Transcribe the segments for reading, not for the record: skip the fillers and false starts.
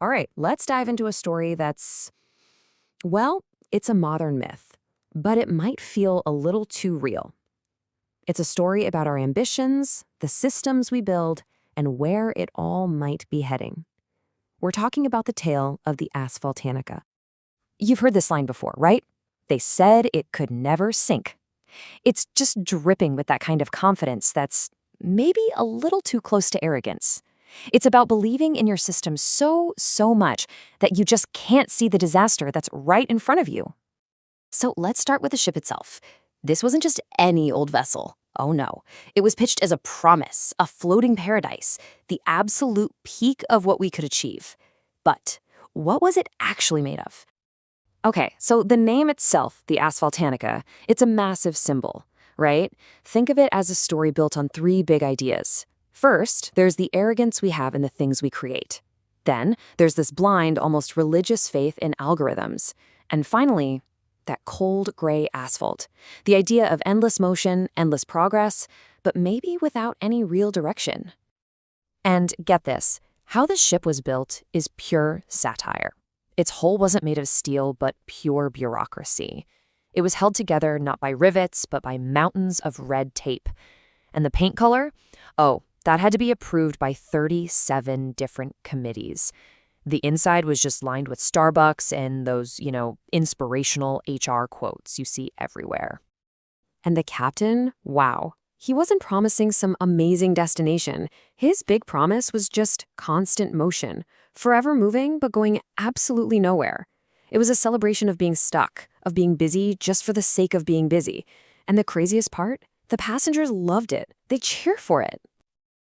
All right, let's dive into a story well, it's a modern myth, but it might feel a little too real. It's a story about our ambitions, the systems we build, and where it all might be heading. We're talking about the tale of the Asphaltanica. You've heard this line before, right? They said it could never sink. It's just dripping with that kind of confidence that's maybe a little too close to arrogance. It's about believing in your system so much that you just can't see the disaster that's right in front of you. So let's start with the ship itself. This wasn't just any old vessel. Oh no. It was pitched as a promise, a floating paradise, the absolute peak of what we could achieve. But what was it actually made of? Okay, so the name itself, the Asphaltanica, it's a massive symbol, right? Think of it as a story built on three big ideas. First, there's the arrogance we have in the things we create. Then, there's this blind, almost religious faith in algorithms. And finally, that cold gray asphalt. The idea of endless motion, endless progress, but maybe without any real direction. And get this, how this ship was built is pure satire. Its hull wasn't made of steel, but pure bureaucracy. It was held together not by rivets, but by mountains of red tape. And the paint color? Oh, that had to be approved by 37 different committees. The inside was just lined with Starbucks and those, inspirational HR quotes you see everywhere. And the captain? Wow. He wasn't promising some amazing destination. His big promise was just constant motion, forever moving but going absolutely nowhere. It was a celebration of being stuck, of being busy just for the sake of being busy. And the craziest part? The passengers loved it. They cheered for it.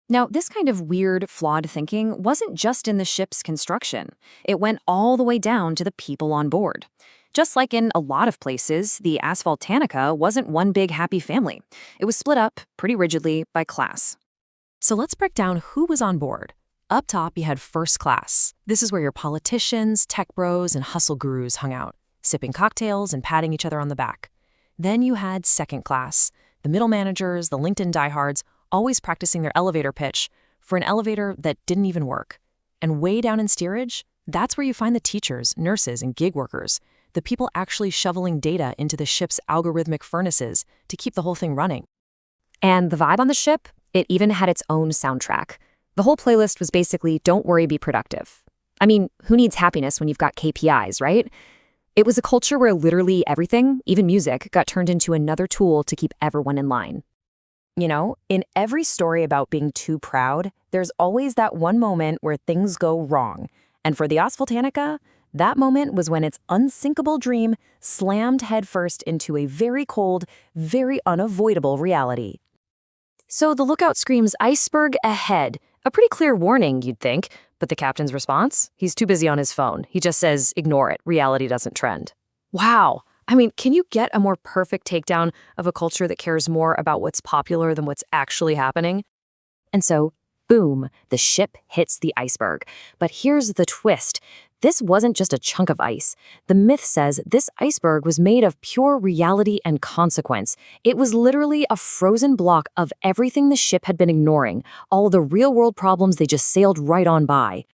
Now, this kind of weird, flawed thinking wasn't just in the ship's construction. It went all the way down to the people on board. Just like in a lot of places, the Asphaltanica wasn't one big happy family. It was split up, pretty rigidly, by class. So let's break down who was on board. Up top, you had first class. This is where your politicians, tech bros, and hustle gurus hung out, sipping cocktails and patting each other on the back. Then you had second class, the middle managers, the LinkedIn diehards, always practicing their elevator pitch for an elevator that didn't even work. And way down in steerage, that's where you find the teachers, nurses, and gig workers, the people actually shoveling data into the ship's algorithmic furnaces to keep the whole thing running. And the vibe on the ship? It even had its own soundtrack. The whole playlist was basically, don't worry, be productive. I mean, who needs happiness when you've got KPIs, right? It was a culture where literally everything, even music, got turned into another tool to keep everyone in line. In every story about being too proud, there's always that one moment where things go wrong. And for the Asphaltanica, that moment was when its unsinkable dream slammed headfirst into a very cold, very unavoidable reality. So the lookout screams iceberg ahead. A pretty clear warning, you'd think. But the captain's response? He's too busy on his phone. He just says, ignore it. Reality doesn't trend. Wow. I mean, can you get a more perfect takedown of a culture that cares more about what's popular than what's actually happening? And so, boom, the ship hits the iceberg. But here's the twist. This wasn't just a chunk of ice. The myth says this iceberg was made of pure reality and consequence. It was literally a frozen block of everything the ship had been ignoring, all the real-world problems they just sailed right on by.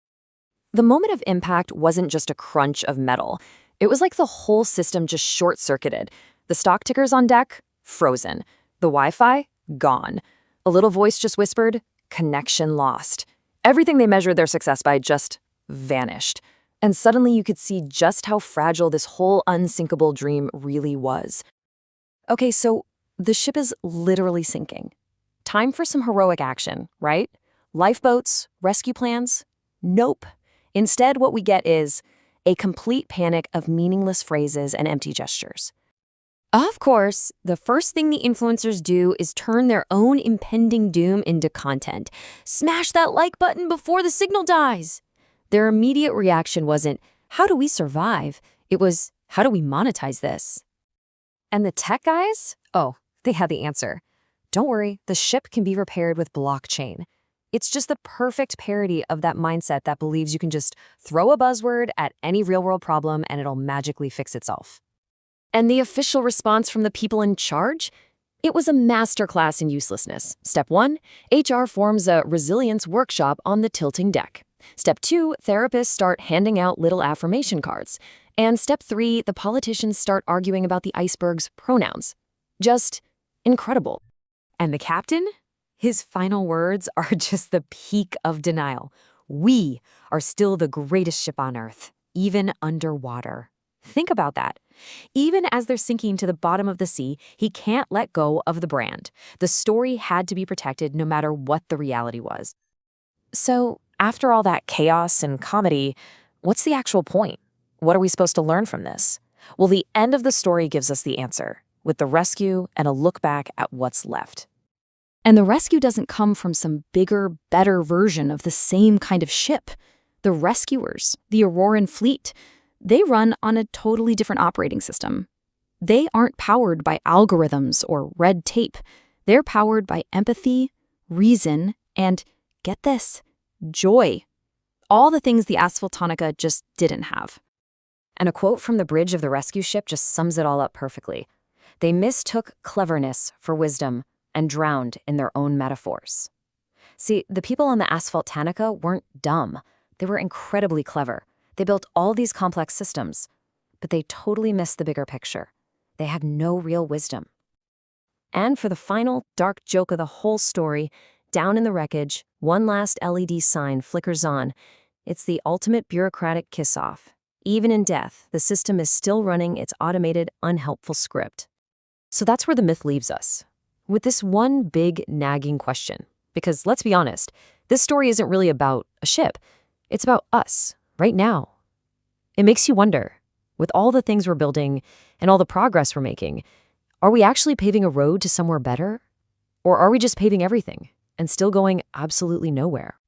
The moment of impact wasn't just a crunch of metal. It was like the whole system just short-circuited. The stock tickers on deck, frozen. The Wi-Fi, gone. A little voice just whispered, connection lost. Everything they measured their success by just vanished. And suddenly you could see just how fragile this whole unsinkable dream really was. Okay, so the ship is literally sinking. Time for some heroic action, right? Lifeboats, rescue plans? Nope. Instead, what we get is a complete panic of meaningless phrases and empty gestures. Of course, the first thing the influencers do is turn their own impending doom into content. Smash that like button before the signal dies. Their immediate reaction wasn't, how do we survive? It was, how do we monetize this? And the tech guys? Oh, they had the answer. Don't worry, the ship can be repaired with blockchain. It's just the perfect parody of that mindset that believes you can just throw a buzzword at any real-world problem and it'll magically fix itself. And the official response from the people in charge? It was a masterclass in uselessness. Step 1, HR forms a resilience workshop on the tilting deck. Step 2, therapists start handing out little affirmation cards. And step 3, the politicians start arguing about the iceberg's pronouns. Just incredible. And the captain? His final words are just the peak of denial. We are still the greatest ship on Earth, even underwater. Think about that. Even as they're sinking to the bottom of the sea, he can't let go of the brand. The story had to be protected no matter what the reality was. So, after all that chaos and comedy, what's the actual point? What are we supposed to learn from this? Well, the end of the story gives us the answer, with the rescue and a look back at what's left. And the rescue doesn't come from some bigger, better version of the same kind of ship. The rescuers, the Auroran fleet, they run on a totally different operating system. They aren't powered by algorithms or red tape. They're powered by empathy, reason, and, get this, joy. All the things the Asphaltonica just didn't have. And a quote from the bridge of the rescue ship just sums it all up perfectly. They mistook cleverness for wisdom and drowned in their own metaphors. See, the people on the Asphaltonica weren't dumb. They were incredibly clever. They built all these complex systems, but they totally missed the bigger picture. They had no real wisdom. And for the final dark joke of the whole story, down in the wreckage, one last LED sign flickers on. It's the ultimate bureaucratic kiss-off. Even in death, the system is still running its automated, unhelpful script. So that's where the myth leaves us, with this one big, nagging question. Because let's be honest, this story isn't really about a ship. It's about us, right now. It makes you wonder, with all the things we're building and all the progress we're making, are we actually paving a road to somewhere better? Or are we just paving everything and still going absolutely nowhere?